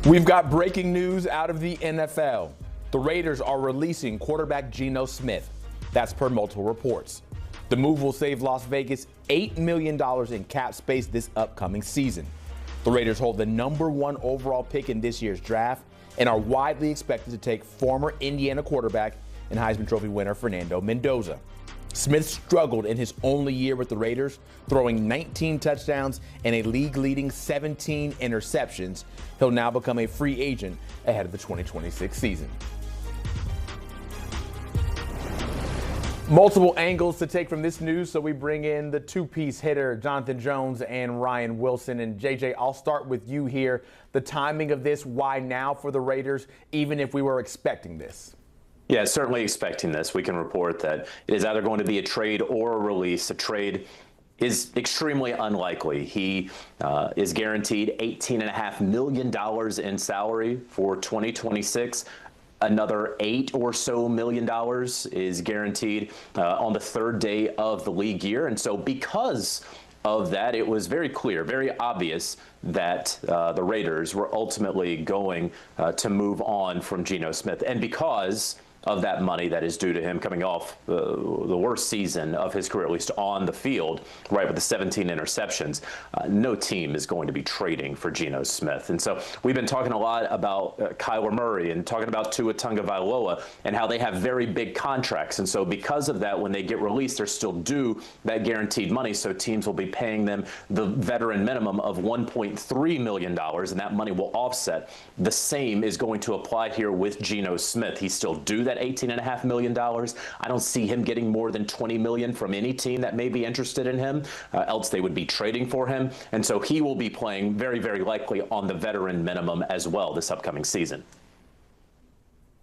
We've got breaking news out of the NFL. The Raiders are releasing quarterback Geno Smith. That's per multiple reports. The move will save Las Vegas $8 million in cap space this upcoming season. The Raiders hold the #1 overall pick in this year's draft and are widely expected to take former Indiana quarterback and Heisman Trophy winner Fernando Mendoza. Smith struggled in his only year with the Raiders, throwing 19 touchdowns and a league-leading 17 interceptions. He'll now become a free agent ahead of the 2026 season. Multiple angles to take from this news, so we bring in the two-piece hitter, Jonathan Jones and Ryan Wilson. And JJ, I'll start with you here. The timing of this, why now for the Raiders, even if we were expecting this? Yeah, certainly expecting this. We can report that it is either going to be a trade or a release. A trade is extremely unlikely. He is guaranteed $18.5 million in salary for 2026. Another $8 or so million is guaranteed on the third day of the league year. And so because of that, it was very clear, very obvious that the Raiders were ultimately going to move on from Geno Smith. And because of that money that is due to him coming off the worst season of his career, at least on the field, right, with the 17 interceptions, no team is going to be trading for Geno Smith. And so we've been talking a lot about Kyler Murray and talking about Tua Tagovailoa and how they have very big contracts. And so because of that, when they get released, they're still due that guaranteed money. So teams will be paying them the veteran minimum of $1.3 million, and that money will offset. The same is going to apply here with Geno Smith. He's still due that $18.5 million. I don't see him getting more than $20 million from any team that may be interested in him, else they would be trading for him. And so he will be playing very, very likely on the veteran minimum as well this upcoming season.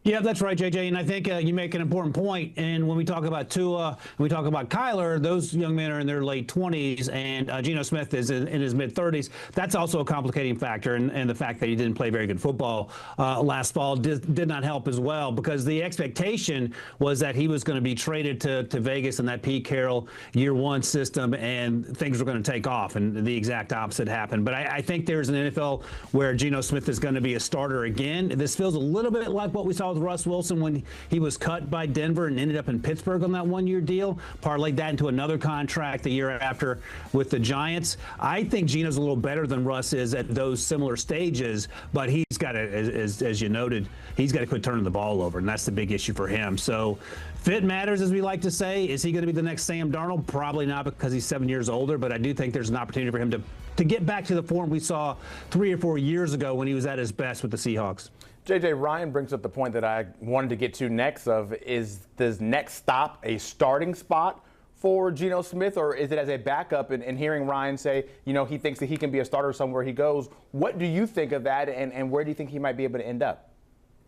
Yeah, that's right, JJ. And I think you make an important point. And when we talk about Tua, we talk about Kyler, those young men are in their late 20s, and Geno Smith is in his mid-30s. That's also a complicating factor. And the fact that he didn't play very good football last fall did not help as well, because the expectation was that he was going to be traded to Vegas in that Pete Carroll year one system, and things were going to take off. And the exact opposite happened. But I think there's an NFL where Geno Smith is going to be a starter again. This feels a little bit like what we saw with Russ Wilson when he was cut by Denver and ended up in Pittsburgh on that one-year deal, parlayed that into another contract the year after with the Giants. I think Geno's a little better than Russ is at those similar stages, but he's got to, as you noted, he's got to quit turning the ball over, and that's the big issue for him. So fit matters, as we like to say. Is he going to be the next Sam Darnold? Probably not, because he's 7 years older, but I do think there's an opportunity for him to get back to the form we saw 3 or 4 years ago when he was at his best with the Seahawks. JJ, Ryan brings up the point that I wanted to get to next is this next stop a starting spot for Geno Smith, or is it as a backup? And hearing Ryan say, he thinks that he can be a starter somewhere he goes. What do you think of that, and where do you think he might be able to end up?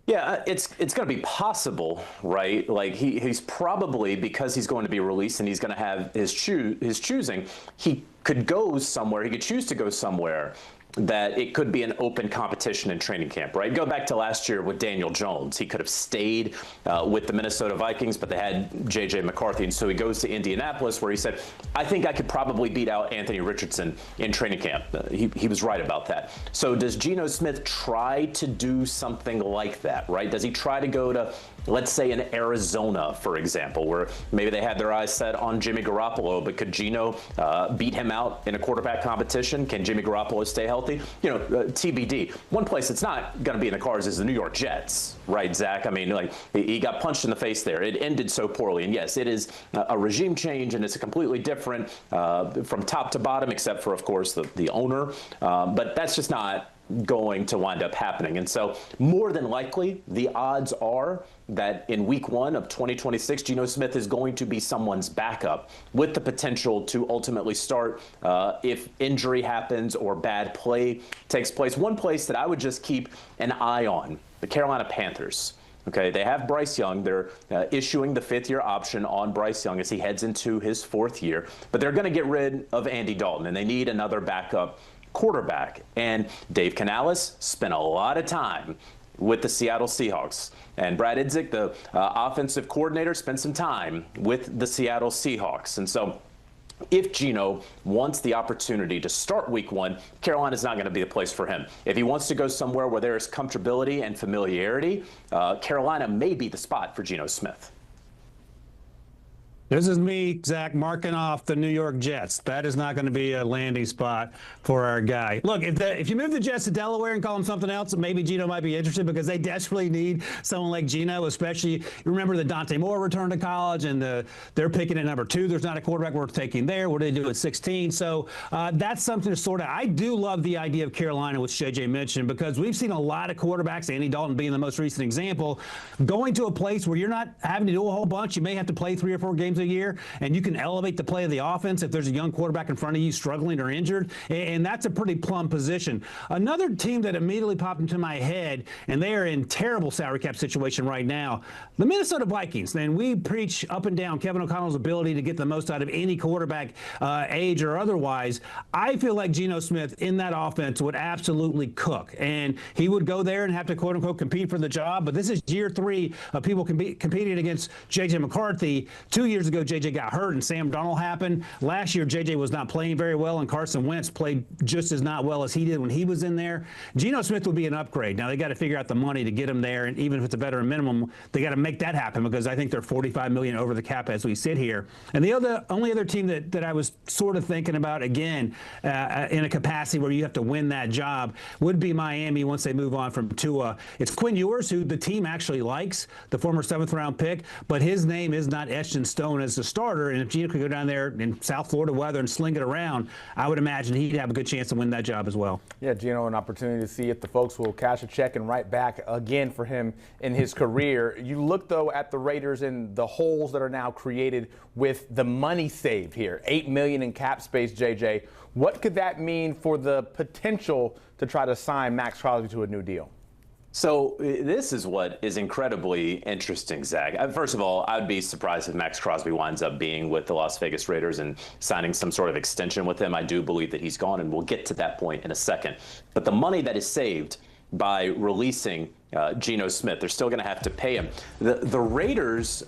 Yeah, it's going to be possible, right? Like he's probably, because he's going to be released and he's going to have his choosing, he could go somewhere. He could choose to go somewhere that it could be an open competition in training camp, right? Go back to last year with Daniel Jones. He could have stayed with the Minnesota Vikings, but they had J.J. McCarthy, and so he goes to Indianapolis, where he said, I think I could probably beat out Anthony Richardson in training camp. He was right about that. So does Geno Smith try to do something like that, right? Does he try to go to, let's say, in Arizona, for example, where maybe they had their eyes set on Jimmy Garoppolo, but could Geno beat him out in a quarterback competition? Can Jimmy Garoppolo stay healthy? TBD. One place that's not going to be in the cards is the New York Jets, right, Zach? I mean, like, he got punched in the face there. It ended so poorly. And yes, it is a regime change, and it's a completely different from top to bottom, except for, of course, the owner. But that's just not going to wind up happening. And so more than likely, the odds are that in week 1 of 2026, Geno Smith is going to be someone's backup with the potential to ultimately start if injury happens or bad play takes place. One place that I would just keep an eye on, the Carolina Panthers. Okay, they have Bryce Young. They're issuing the 5th-year option on Bryce Young as he heads into his 4th year. But they're going to get rid of Andy Dalton, and they need another backup quarterback. And Dave Canales spent a lot of time with the Seattle Seahawks. And Brad Idzik, the offensive coordinator, spent some time with the Seattle Seahawks. And so If Gino wants the opportunity to start week 1, Carolina's not going to be the place for him. If he wants to go somewhere where there is comfortability and familiarity, Carolina may be the spot for Geno Smith. This is me, Zach, marking off the New York Jets. That is not going to be a landing spot for our guy. Look, if you move the Jets to Delaware and call him something else, maybe Geno might be interested because they desperately need someone like Geno, especially, you remember the Dante Moore return to college and they're picking at number 2. There's not a quarterback worth taking there. What do they do at 16? So that's something to sort out. I do love the idea of Carolina, which JJ mentioned, because we've seen a lot of quarterbacks, Andy Dalton being the most recent example, going to a place where you're not having to do a whole bunch. You may have to play 3 or 4 games a year, and you can elevate the play of the offense if there's a young quarterback in front of you struggling or injured, and that's a pretty plum position. Another team that immediately popped into my head, and they are in terrible salary cap situation right now, the Minnesota Vikings. And we preach up and down Kevin O'Connell's ability to get the most out of any quarterback, age or otherwise. I feel like Geno Smith in that offense would absolutely cook, and he would go there and have to quote-unquote compete for the job. But this is year 3 of people competing against J.J. McCarthy. 2 years ago, J.J. got hurt and Sam Darnold happened. Last year, J.J. was not playing very well, and Carson Wentz played just as not well as he did when he was in there. Geno Smith would be an upgrade. Now, they got to figure out the money to get him there, and even if it's a veteran minimum, they got to make that happen because I think they're $45 million over the cap as we sit here. And the only other team that I was sort of thinking about, again, in a capacity where you have to win that job, would be Miami once they move on from Tua. It's Quinn Ewers, who the team actually likes, the former 7th-round pick, but his name is not etched in stone as the starter, and if Geno could go down there in South Florida weather and sling it around, I would imagine he'd have a good chance to win that job as well. Yeah, Geno, an opportunity to see if the folks will cash a check and write back again for him in his career. You look, though, at the Raiders and the holes that are now created with the money saved here, $8 million in cap space, JJ. What could that mean for the potential to try to sign Maxx Crosby to a new deal? So this is what is incredibly interesting, Zach. First of all, I'd be surprised if Maxx Crosby winds up being with the Las Vegas Raiders and signing some sort of extension with them. I do believe that he's gone, and we'll get to that point in a second. But the money that is saved by releasing Geno Smith, they're still going to have to pay him. The Raiders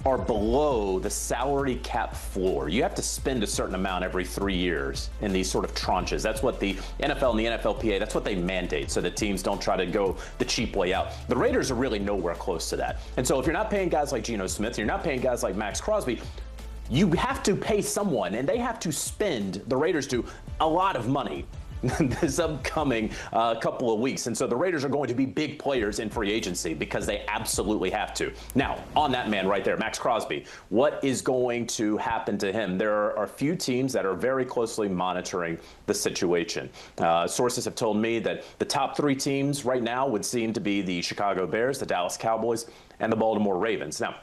are below the salary cap floor. You have to spend a certain amount every 3 years in these sort of tranches. That's what the NFL and the NFLPA, that's what they mandate so that teams don't try to go the cheap way out. The Raiders are really nowhere close to that. And so if you're not paying guys like Geno Smith, you're not paying guys like Maxx Crosby, you have to pay someone, and they have to spend, the Raiders do, a lot of money this upcoming couple of weeks. And so the Raiders are going to be big players in free agency because they absolutely have to. Now, on that man right there, Maxx Crosby, what is going to happen to him? There are a few teams that are very closely monitoring the situation. Sources have told me that the top 3 teams right now would seem to be the Chicago Bears, the Dallas Cowboys, and the Baltimore Ravens. Now,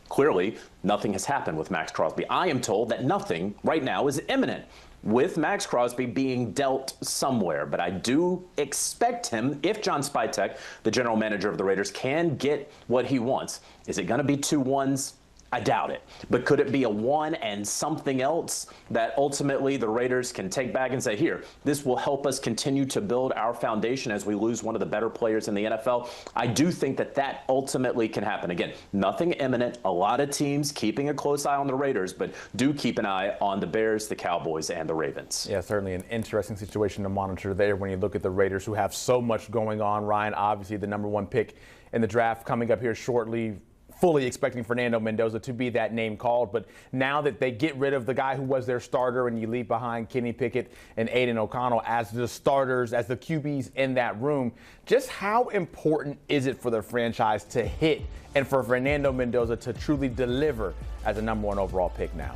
clearly, nothing has happened with Maxx Crosby. I am told that nothing right now is imminent with Maxx Crosby being dealt somewhere. But I do expect him, if John Spytek, the general manager of the Raiders, can get what he wants. Is it going to be 2 ones? I doubt it. But could it be a 1 and something else that ultimately the Raiders can take back and say, here, this will help us continue to build our foundation as we lose one of the better players in the NFL? I do think that that ultimately can happen. Again, nothing imminent. A lot of teams keeping a close eye on the Raiders, but do keep an eye on the Bears, the Cowboys, and the Ravens. Yeah, certainly an interesting situation to monitor there when you look at the Raiders, who have so much going on. Ryan, obviously the #1 pick in the draft coming up here shortly. Fully expecting Fernando Mendoza to be that name called. But now that they get rid of the guy who was their starter and you leave behind Kenny Pickett and Aiden O'Connell as the starters, as the QBs in that room, just how important is it for the franchise to hit and for Fernando Mendoza to truly deliver as a #1 overall pick now?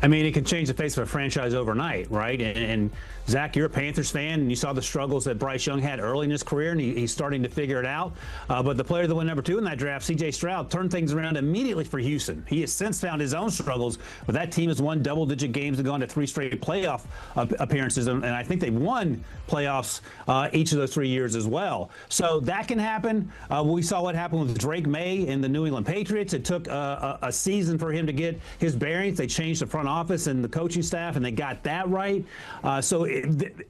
I mean, it can change the face of a franchise overnight, right? And Zach, you're a Panthers fan, and you saw the struggles that Bryce Young had early in his career, and he's starting to figure it out. But the player that went #2 in that draft, C.J. Stroud, turned things around immediately for Houston. He has since found his own struggles, but that team has won double-digit games and gone to 3 straight playoff appearances, and I think they've won playoffs each of those 3 years as well. So that can happen. We saw what happened with Drake May in the New England Patriots. It took a season for him to get his bearings. They changed the front office and the coaching staff, and they got that right. So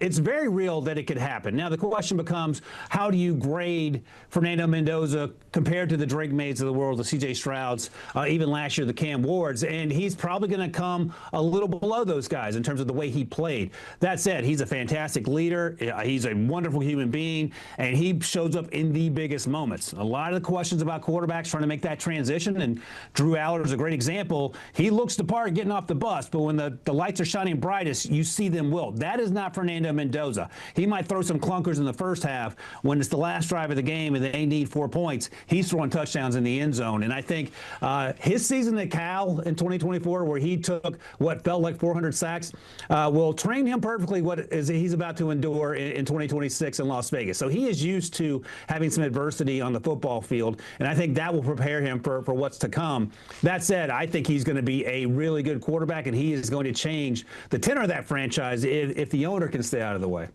it's very real that it could happen. Now, the question becomes, how do you grade Fernando Mendoza compared to the Drake Mays of the world, the C.J. Strouds, even last year, the Cam Wards? And he's probably going to come a little below those guys in terms of the way he played. That said, he's a fantastic leader. He's a wonderful human being, and he shows up in the biggest moments. A lot of the questions about quarterbacks trying to make that transition, and Drew Aller is a great example. He looks the part getting off the bus, but when the lights are shining brightest, you see them wilt. That is not Fernando Mendoza. He might throw some clunkers in the first half. When it's the last drive of the game and they need 4 points, he's throwing touchdowns in the end zone. And I think his season at Cal in 2024, where he took what felt like 400 sacks, will train him perfectly what is he's about to endure in 2026 in Las Vegas. So he is used to having some adversity on the football field, and I think that will prepare him for what's to come. That said, I think he's going to be a really good quarterback, and he is going to change the tenor of that franchise if the owner can stay out of the way.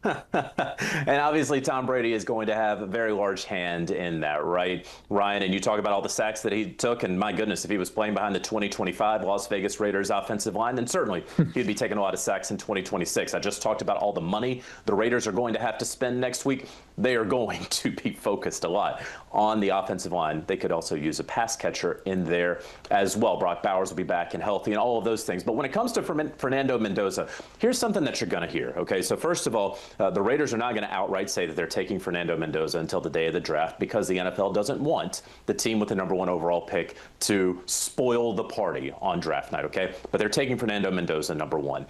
And obviously, Tom Brady is going to have a very large hand in that, right, Ryan? And you talk about all the sacks that he took, and my goodness, if he was playing behind the 2025 Las Vegas Raiders offensive line, then certainly he'd be taking a lot of sacks in 2026. I just talked about all the money the Raiders are going to have to spend next week. They are going to be focused a lot on the offensive line. They could also use a pass catcher in there as well. Brock Bowers will be back and healthy and all of those things. But when it comes to Fernando Mendoza, here's something that you're going to hear, okay? So first of all, the Raiders are not going to outright say that they're taking Fernando Mendoza until the day of the draft, because the NFL doesn't want the team with the #1 overall pick to spoil the party on draft night, okay? But they're taking Fernando Mendoza #1.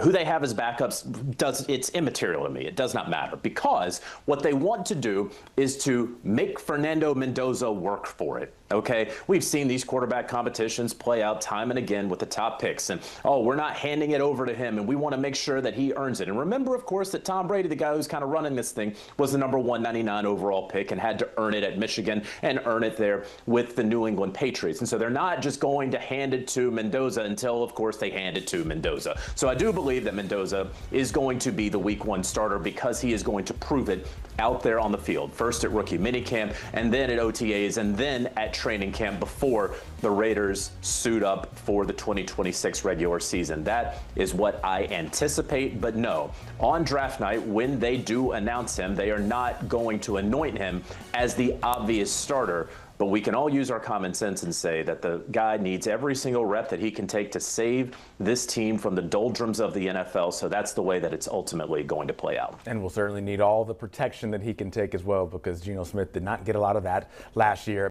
Who they have as backups, it's immaterial to me. It does not matter, because what they want to do is to make Fernando Mendoza work for it. Okay, we've seen these quarterback competitions play out time and again with the top picks, and we're not handing it over to him, and we want to make sure that he earns it. And remember, of course, that Tom Brady, the guy who's kind of running this thing, was the #199 overall pick and had to earn it at Michigan and earn it there with the New England Patriots. And so they're not just going to hand it to Mendoza until, of course, they hand it to Mendoza. So I do believe that Mendoza is going to be the Week 1 starter, because he is going to prove it out there on the field, first at rookie minicamp, and then at OTAs, and then at training camp before the Raiders suit up for the 2026 regular season. That is what I anticipate. But no, on draft night, when they do announce him, they are not going to anoint him as the obvious starter. But we can all use our common sense and say that the guy needs every single rep that he can take to save this team from the doldrums of the NFL. So that's the way that it's ultimately going to play out. And we'll certainly need all the protection that he can take as well, because Geno Smith did not get a lot of that last year.